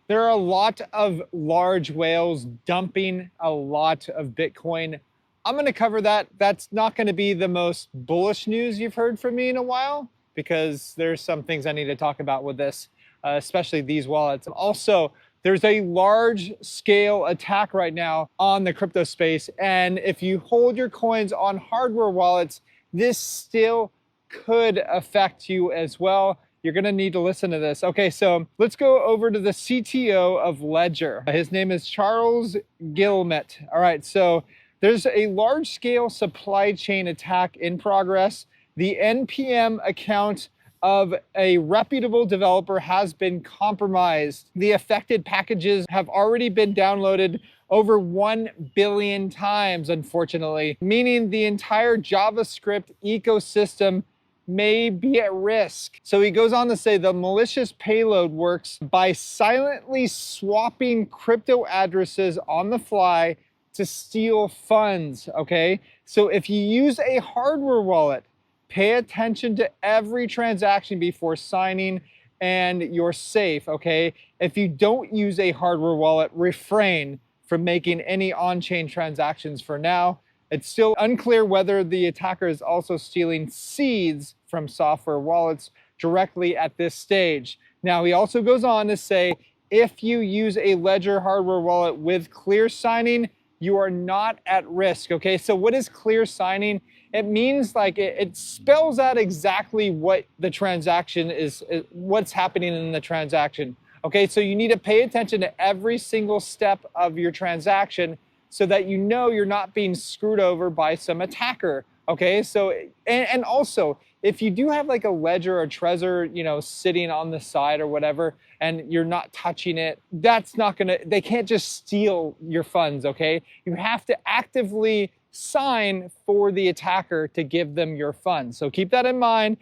There are a lot of large whales dumping a lot of Bitcoin. I'm going to cover that. That's not going to be the most bullish news you've heard from me in a while because there's some things I need to talk about with this, especially these wallets. Also, there's a large scale attack right now on the crypto space. And if you hold your coins on hardware wallets, this still could affect you as well. You're gonna need to listen to this. Okay, so let's go over to the CTO of Ledger. His name is Charles Guillemette. All right, so there's a large scale supply chain attack in progress. The NPM account of a reputable developer has been compromised. The affected packages have already been downloaded over 1 billion times, unfortunately, meaning the entire JavaScript ecosystem may be at risk. So he goes on to say the malicious payload works by silently swapping crypto addresses on the fly to steal funds, okay? So if you use a hardware wallet, pay attention to every transaction before signing and you're safe, okay? If you don't use a hardware wallet, refrain from making any on-chain transactions for now. It's still unclear whether the attacker is also stealing seeds from software wallets directly at this stage. Now, he also goes on to say, if you use a Ledger hardware wallet with clear signing, you are not at risk, okay? So what is clear signing? It means like it spells out exactly what the transaction is, what's happening in the transaction. Okay, so you need to pay attention to every single step of your transaction so that you know you're not being screwed over by some attacker. Okay, so and also if you do have like a Ledger or Trezor, you know, sitting on the side or whatever, and you're not touching it, that's not gonna, they can't just steal your funds, okay? You have to actively sign for the attacker to give them your funds. So keep that in mind.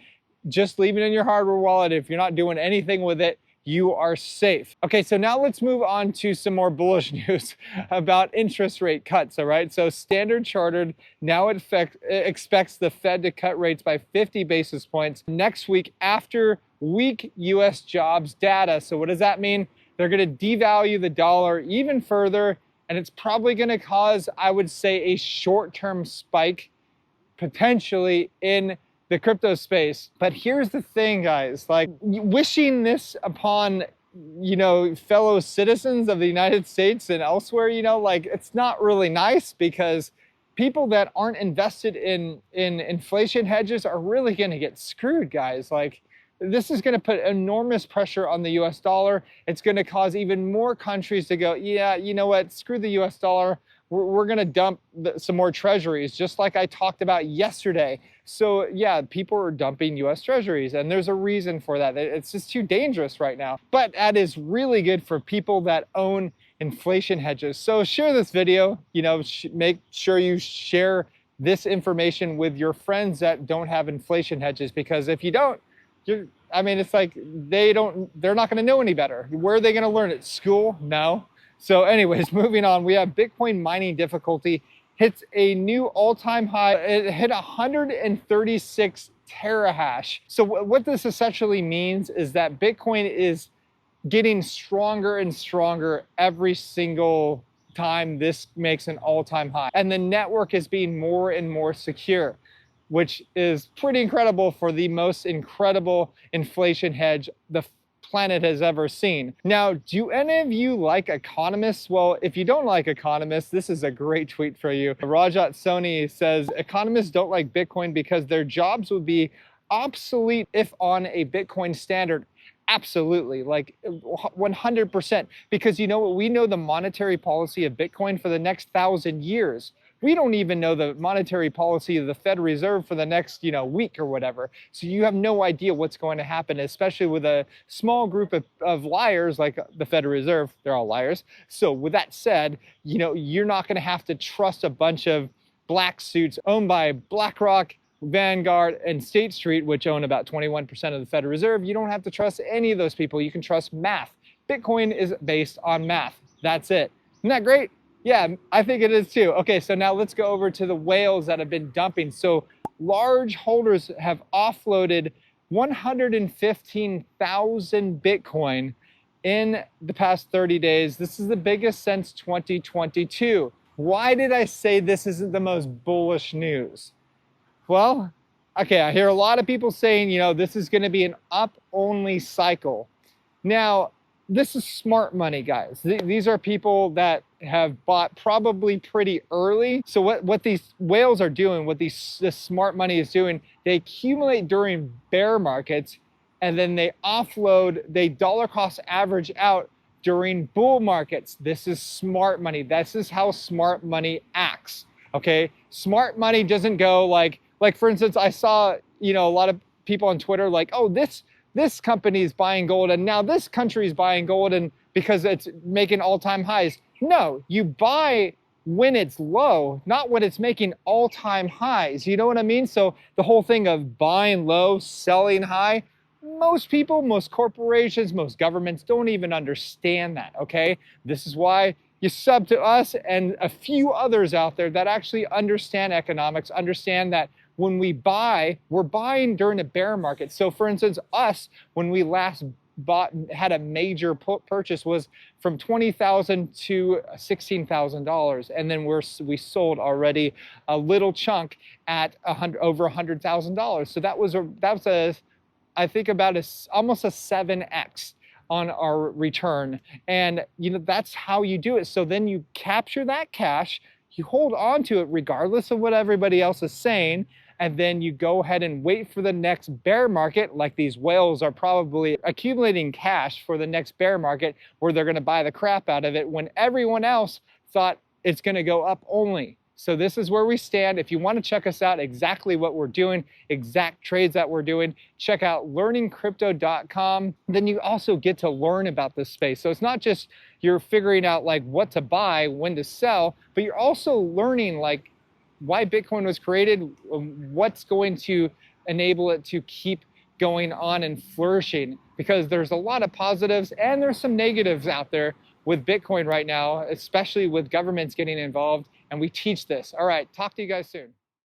Just leave it in your hardware wallet. If you're not doing anything with it, you are safe. Okay, so now let's move on to some more bullish news about interest rate cuts, all right? So Standard Chartered now expects the Fed to cut rates by 50 basis points next week after weak US jobs data. So what does that mean? They're gonna devalue the dollar even further, and it's probably gonna cause, I would say, a short-term spike potentially in the crypto space. But here's the thing, guys, like wishing this upon, you know, fellow citizens of the United States and elsewhere, you know, like it's not really nice because people that aren't invested in inflation hedges are really going to get screwed, guys. Like this is going to put enormous pressure on the US dollar. It's going to cause even more countries to go, yeah, you know what, screw the US dollar. We're going to dump some more treasuries, just like I talked about yesterday. So yeah, people are dumping US treasuries, and there's a reason for that. It's just too dangerous right now. But that is really good for people that own inflation hedges. So share this video, you know, make sure you share this information with your friends that don't have inflation hedges, because if you don't, I mean, it's like they're not going to know any better. Where are they going to learn it? School? No. So anyways, moving on, we have Bitcoin mining difficulty hits a new all-time high. It hit 136 terahash. So what this essentially means is that Bitcoin is getting stronger and stronger every single time this makes an all-time high. And the network is being more and more secure, which is pretty incredible for the most incredible inflation hedge the planet has ever seen. Now, do any of you like economists? Well, if you don't like economists, this is a great tweet for you. Rajat Soni says, economists don't like Bitcoin because their jobs would be obsolete if on a Bitcoin standard. Absolutely, like 100%. Because you know what? We know the monetary policy of Bitcoin for the next 1,000 years. We don't even know the monetary policy of the Fed Reserve for the next, you know, week or whatever. So you have no idea what's going to happen, especially with a small group of liars like the Fed Reserve. They're all liars. So with that said, you know, you're not going to have to trust a bunch of black suits owned by BlackRock, Vanguard, and State Street, which own about 21% of the Federal Reserve. You don't have to trust any of those people. You can trust math. Bitcoin is based on math. That's it. Isn't that great? Yeah, I think it is too. Okay, so now let's go over to the whales that have been dumping. So large holders have offloaded 115,000 Bitcoin in the past 30 days. This is the biggest since 2022. Why did I say this isn't the most bullish news? Well, okay, I hear a lot of people saying, this is going to be an up-only cycle. Now, this is smart money, guys. These are people that have bought probably pretty early. So what these whales are doing, what this smart money is doing, they accumulate during bear markets, and then they offload, they dollar cost average out during bull markets. This is smart money. This is how smart money acts. Okay, smart money doesn't go like for instance, I saw a lot of people on Twitter like, oh, this company is buying gold and now this country is buying gold and because it's making all-time highs. No, you buy when it's low, not when it's making all-time highs. You know what I mean? So the whole thing of buying low, selling high, most people, most corporations, most governments don't even understand that, okay? This is why you sub to us and a few others out there that actually understand economics, understand that when we buy, we're buying during a bear market. So for instance, us, when we last had a major purchase was from $20,000 to $16,000. And then we sold already a little chunk at over $100,000. So that was I think about almost a 7x on our return. And that's how you do it. So then you capture that cash, you hold on to it regardless of what everybody else is saying, and then you go ahead and wait for the next bear market, like these whales are probably accumulating cash for the next bear market where they're going to buy the crap out of it when everyone else thought it's going to go up only. So this is where we stand. If you want to check us out, exactly what we're doing, exact trades that we're doing, check out learningcrypto.com. Then you also get to learn about this space. So it's not just you're figuring out like what to buy, when to sell, but you're also learning like why Bitcoin was created, what's going to enable it to keep going on and flourishing, because there's a lot of positives and there's some negatives out there with Bitcoin right now, especially with governments getting involved. And we teach this. All right, talk to you guys soon.